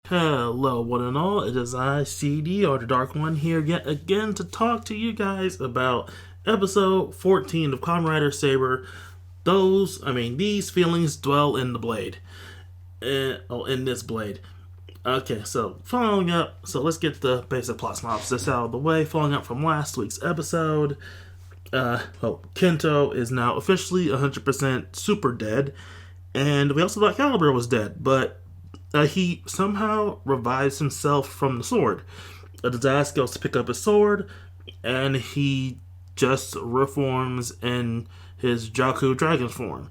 Hello, one and all. It is I, CD, or the Dark One, here yet again to talk to you guys about episode 14 of Kamen Rider Saber. These feelings dwell in the blade. In this blade. Okay, so following up, let's get the basic plot synopsis out of the way. Following up from last week's episode, Kento is now officially 100% super dead, and we also thought Calibur was dead, but he somehow revives himself from the sword. Disaster goes to pick up his sword, and he just reforms in his Jaku dragon form.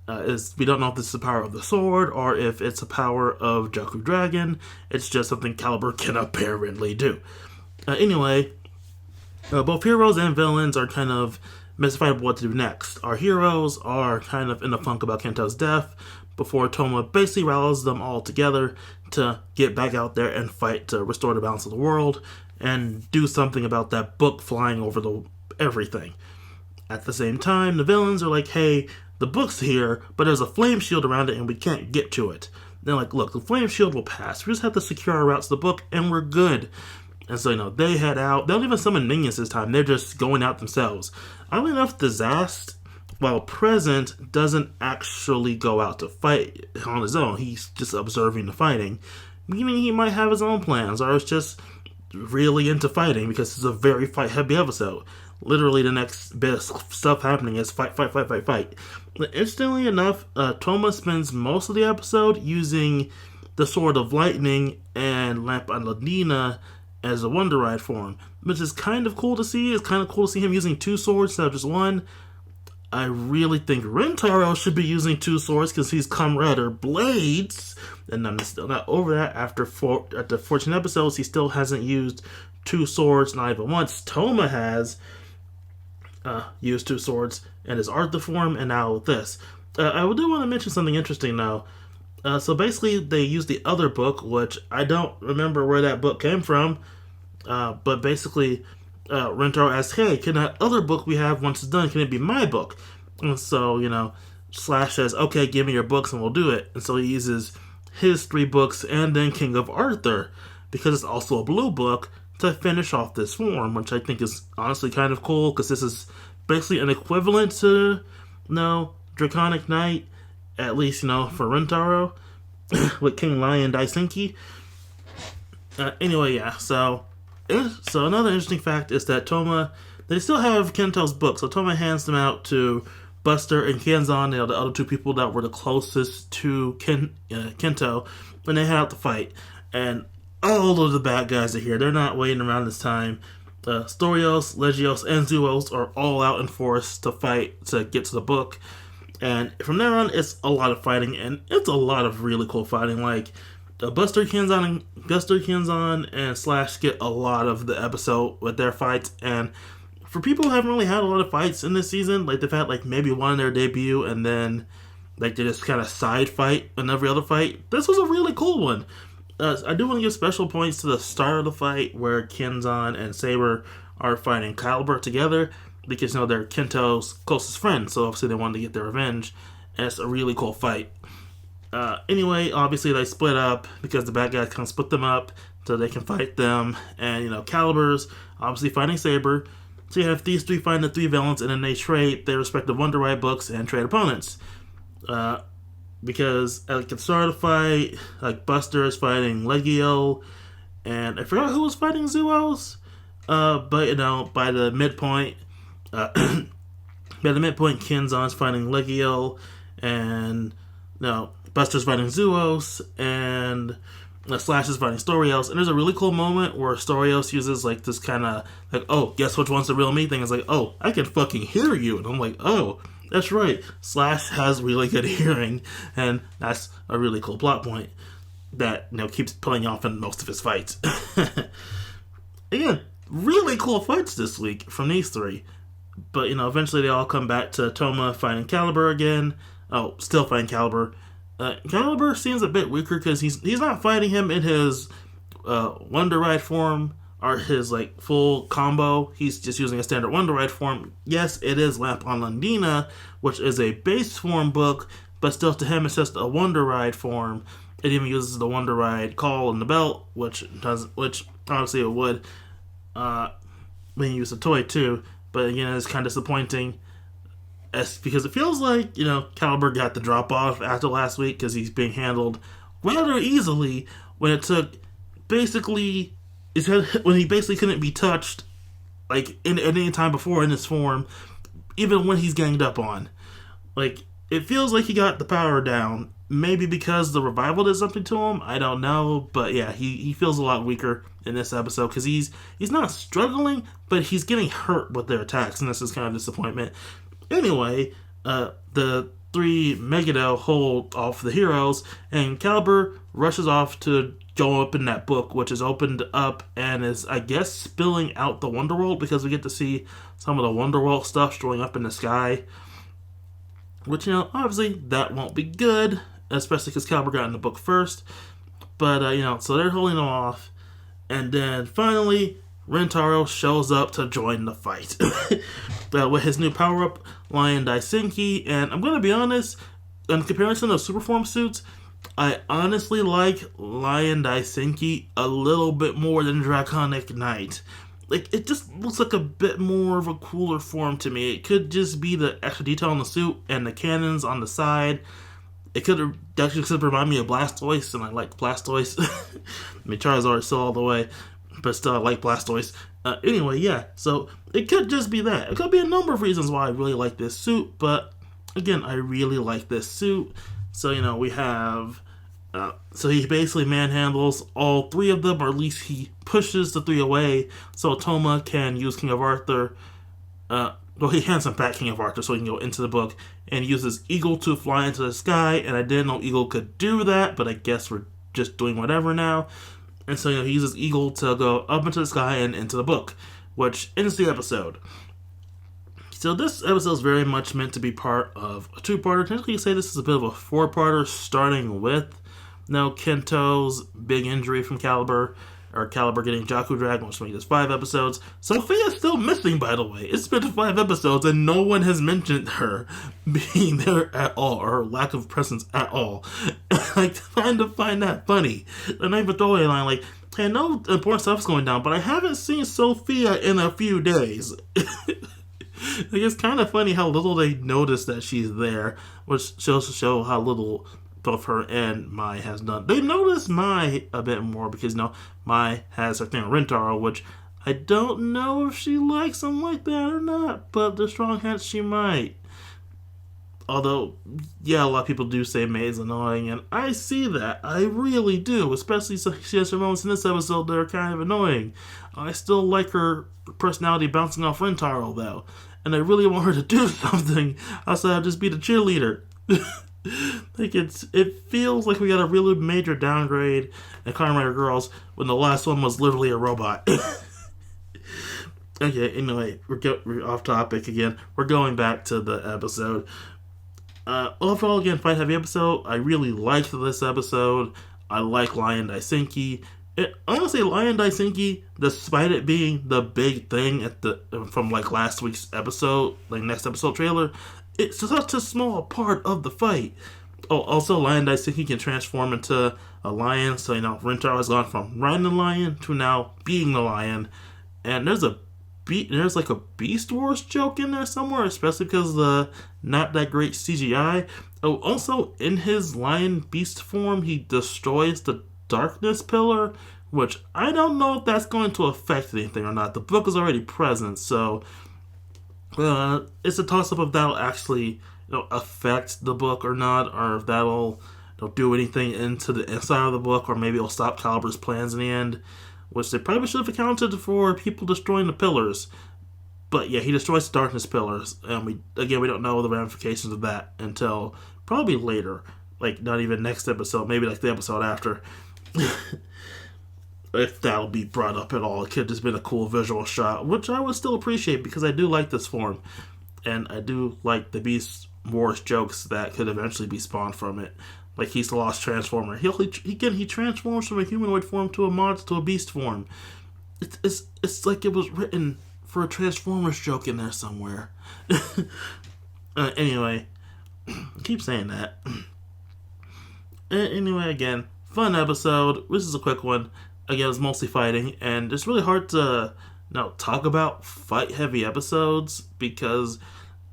We don't know if this is the power of the sword or if it's the power of Jaku dragon. It's just something Calibur can apparently do. Both heroes and villains are kind of mystified about what to do next. Our heroes are kind of in a funk about Kento's death, before Toma basically rallies them all together to get back out there and fight to restore the balance of the world and do something about that book flying over everything. At the same time, the villains are like, hey, the book's here, but there's a flame shield around it and we can't get to it. They're like, look, the flame shield will pass. We just have to secure our routes to the book and we're good. And so, they head out. They don't even summon minions this time. They're just going out themselves. Oddly enough, Disaster, while present, doesn't actually go out to fight on his own. He's just observing the fighting, meaning he might have his own plans, or is just really into fighting because it's a very fight-heavy episode. Literally, the next bit of stuff happening is fight. But interestingly enough, Toma spends most of the episode using the Sword of Lightning and Lamp on Ladina as a Wonder Ride form, which is kind of cool to see. It's kind of cool to see him using two swords instead of just one. I really think Rentaro should be using two swords because he's Kamen Rider Blades, and I'm still not over that. After 14 episodes, he still hasn't used two swords, not even once. Toma has used two swords in his Arthur form, and now with this. I do want to mention something interesting though. So basically, they used the other book, which I don't remember where that book came from, but basically, Rentaro asks, hey, can that other book we have, once it's done, can it be my book? And so, Slash says, okay, give me your books and we'll do it. And so he uses his 3 books and then King of Arthur, because it's also a blue book, to finish off this form, which I think is honestly kind of cool, because this is basically an equivalent to, Draconic Knight, at least, for Rentaro, with King Lion Daisenki. So another interesting fact is that they still have Kento's book. So Toma hands them out to Buster and Kenzan, the other 2 people that were the closest to Kento, when they head out to fight. And all of the bad guys are here. They're not waiting around this time. Storios, Legios, and Zuos are all out in force to fight to get to the book. And from there on, it's a lot of fighting, and it's a lot of really cool fighting. Like, Buster Kenzan and Slash get a lot of the episode with their fights, and for people who haven't really had a lot of fights in this season, like they've had maybe one in their debut, and then they just kind of side fight in every other fight. This was a really cool one. I do want to give special points to the start of the fight where Kenzan and Saber are fighting Calibur together, because they're Kento's closest friends, so obviously they wanted to get their revenge, and it's a really cool fight. Obviously they split up because the bad guys kind of split them up so they can fight them, and Calibur's obviously fighting Saber. So you have these 3 fighting the 3 villains, and then they trade their respective Wonder Ride books and trade opponents. Because at the start of the fight, Buster is fighting Legio, and I forgot who was fighting Zuos. But by the midpoint, Kenzan's fighting Legio, and Buster's fighting Zuos, and Slash is fighting Storios. And there's a really cool moment where Storios uses this kind of oh, guess which one's the real me thing. It's oh, I can fucking hear you. And I'm like, oh, that's right. Slash has really good hearing, and that's a really cool plot point that keeps playing off in most of his fights. Again, really cool fights this week from these 3. But eventually they all come back to Toma fighting Calibur again. Oh, still fighting Calibur. Calibur seems a bit weaker because he's not fighting him in his Wonder Ride form or his full combo. He's just using a standard Wonder Ride form. Yes, it is Lamp on Landina, which is a base form book but still to him it's just a Wonder Ride form. It even uses the Wonder Ride call in the belt, which obviously it would when you use the toy too. But again, it's kind of disappointing, because it feels like Calibur got the drop off after last week because he's being handled rather easily when it took basically when he basically couldn't be touched like at any time before in his form, even when he's ganged up on. Like, it feels like he got the power down. Maybe because the revival did something to him. I don't know. But yeah, he feels a lot weaker in this episode because he's not struggling, but he's getting hurt with their attacks, and this is kind of disappointment. Anyway, the three Megiddo hold off the heroes, and Calibur rushes off to go up in that book, which is opened up and is, I guess, spilling out the Wonderworld, because we get to see some of the Wonderworld stuff showing up in the sky. Which, obviously that won't be good, especially because Calibur got in the book first. But, so they're holding them off. And then finally, Rintaro shows up to join the fight. With his new power-up, Lion Daisenki. And I'm going to be honest, in comparison to Superform suits, I honestly like Lion Daisenki a little bit more than Draconic Knight. Like, it just looks like a bit more of a cooler form to me. It could just be the extra detail on the suit and the cannons on the side. It could actually remind me of Blastoise, and I like Blastoise. I mean, Charizard is still all the way, but still I like Blastoise. Anyway, yeah, so it could just be that. It could be a number of reasons why I really like this suit, but again, I really like this suit. So, we have... so he basically manhandles all three of them, or at least he pushes the three away so Toma can use King of Arthur. He hands him back King of Arthur so he can go into the book, and uses Eagle to fly into the sky, and I didn't know Eagle could do that, but I guess we're just doing whatever now. And so, he uses Eagle to go up into the sky and into the book, which ends the episode. So this episode is very much meant to be part of a two-parter. Technically, you say this is a bit of a four-parter, starting with Kento's big injury from Calibur, or Calibur getting Jaku Dragon, which made this 5 episodes. Sophia's still missing, by the way. It's been 5 episodes, and no one has mentioned her being there at all, or her lack of presence at all. I kind of find that funny. And I even throw a line like, hey, I know important stuff's going down, but I haven't seen Sophia in a few days. It's kind of funny how little they notice that she's there, which shows to show how little both her and Mai has done. They notice Mai a bit more because, Mai has her thing with Rintaro, which I don't know if she likes him like that or not, but the strong hint she might. Although, yeah, a lot of people do say Mai is annoying, and I see that. I really do, especially since she has some moments in this episode that are kind of annoying. I still like her personality bouncing off Rintaro, though, and I really want her to do something outside of just be the cheerleader. It feels like we got a really major downgrade in Kamen Rider Girls when the last one was literally a robot. Okay, anyway, we're off topic again. We're going back to the episode. Overall, again, fight heavy episode. I really liked this episode. I like Lion Daisenki. Honestly, Lion Daisenki, despite it being the big thing from last week's episode, next episode trailer, it's such a small part of the fight. Oh, also, Lion Daisenki can transform into a lion, so, Rintaro has gone from riding the lion to now being the lion. And there's a Beast Wars joke in there somewhere, especially because of the not that great CGI. Oh, also, in his lion beast form, he destroys the darkness pillar, which I don't know if that's going to affect anything or not. The book is already present, so it's a toss-up if that'll actually affect the book or not, or if that'll do anything into the inside of the book, or maybe it'll stop Calibur's plans in the end, which they probably should have accounted for people destroying the pillars. But yeah, he destroys the darkness pillars, and we don't know the ramifications of that until probably later, not even next episode, maybe the episode after. If that'll be brought up at all. It could have just been a cool visual shot, which I would still appreciate because I do like this form, and I do like the Beast Wars jokes that could eventually be spawned from it. He's the lost transformer. He transforms from a humanoid form to a beast form. It's like it was written for a Transformers joke in there somewhere. Anyway, I keep saying that. Anyway, again, fun episode. This is a quick one. Again, it's mostly fighting, and it's really hard to talk about fight-heavy episodes because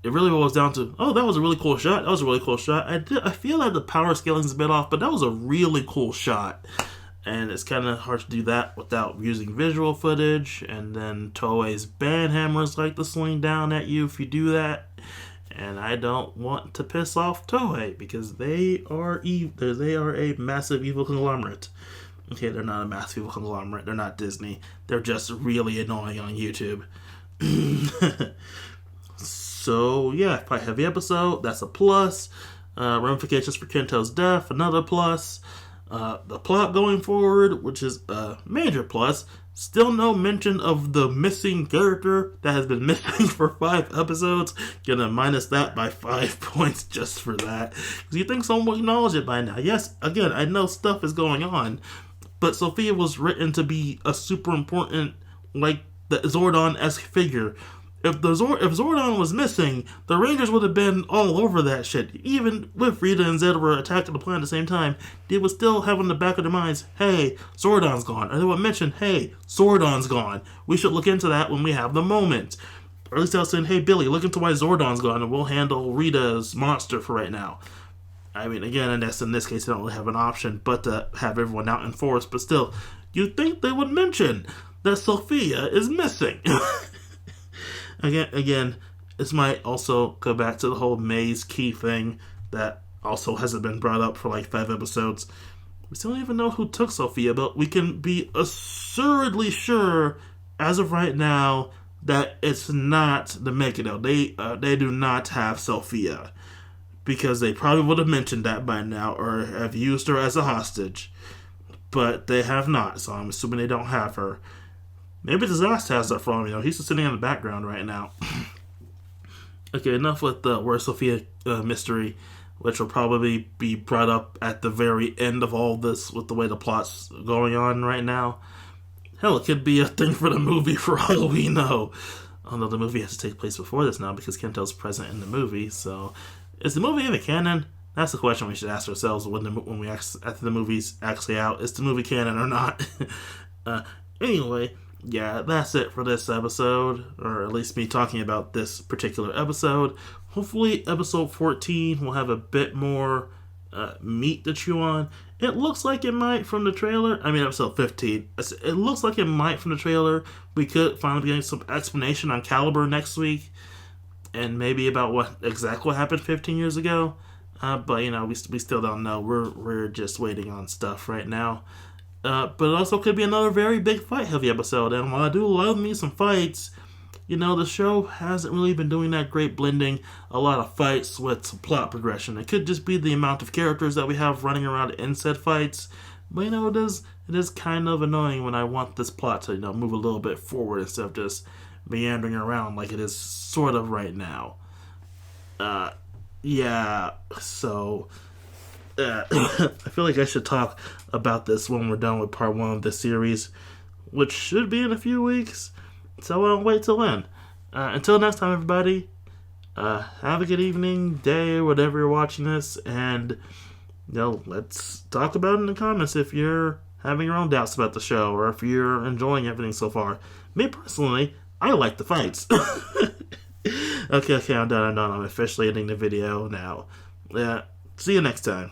it really boils down to, oh, that was a really cool shot. That was a really cool shot. I feel like the power scaling is a bit off, but that was a really cool shot. And it's kind of hard to do that without using visual footage. And then Toei's ban hammers like to swing down at you if you do that. And I don't want to piss off Toei because they are a massive evil conglomerate. Okay, they're not a massive evil conglomerate. They're not Disney. They're just really annoying on YouTube. So, yeah, quite heavy episode. That's a plus. Ramifications for Kento's death, another plus. The plot going forward, which is a major plus. Still no mention of the missing character that has been missing for 5 episodes. Gonna minus that by 5 points just for that. Because you think someone would acknowledge it by now. Yes, again, I know stuff is going on. But Sophia was written to be a super important, like, the Zordon-esque figure. If Zordon was missing, the Rangers would have been all over that shit. Even with Rita and Zeta were attacking the planet at the same time, they would still have in the back of their minds, hey, Zordon's gone. Or they would mention, hey, Zordon's gone. We should look into that when we have the moment. Or at least I was saying, hey, Billy, look into why Zordon's gone and we'll handle Rita's monster for right now. I mean, again, in this case, they don't really have an option but to have everyone out in force. But still, you'd think they would mention that Sophia is missing. Again, this might also go back to the whole Maze Key thing that also hasn't been brought up for like 5 episodes. We still don't even know who took Sophia, but we can be assuredly sure, as of right now, that it's not the Megiddo. They do not have Sophia. Because they probably would have mentioned that by now, or have used her as a hostage. But they have not, so I'm assuming they don't have her. Maybe Disaster has that from him, he's just sitting in the background right now. Okay, enough with the Where's Sophia mystery, which will probably be brought up at the very end of all this with the way the plot's going on right now. Hell, it could be a thing for the movie for all we know. Although the movie has to take place before this now because Kento's present in the movie, so... Is the movie in the canon? That's the question we should ask ourselves after the movie's actually out. Is the movie canon or not? Anyway, yeah, that's it for this episode, or at least me talking about this particular episode. Hopefully, episode 14 will have a bit more meat to chew on. It looks like it might from the trailer. I mean, episode 15. It looks like it might from the trailer. We could finally get some explanation on Calibur next week. And maybe about what happened 15 years ago. But, we still don't know. We're just waiting on stuff right now. But it also could be another very big fight-heavy episode. And while I do love me some fights, the show hasn't really been doing that great blending a lot of fights with some plot progression. It could just be the amount of characters that we have running around in said fights. But, it is kind of annoying when I want this plot to, move a little bit forward instead of just meandering around like it is sort of right now. Yeah, so I feel like I should talk about this when we're done with part 1 of this series, which should be in a few weeks, so I'll wait till then. Until next time, everybody, have a good evening, day, whatever you're watching this, and let's talk about it in the comments if you're having your own doubts about the show, or if you're enjoying everything so far. Me personally, I like the fights. Okay, I'm done. I'm officially ending the video now. See you next time.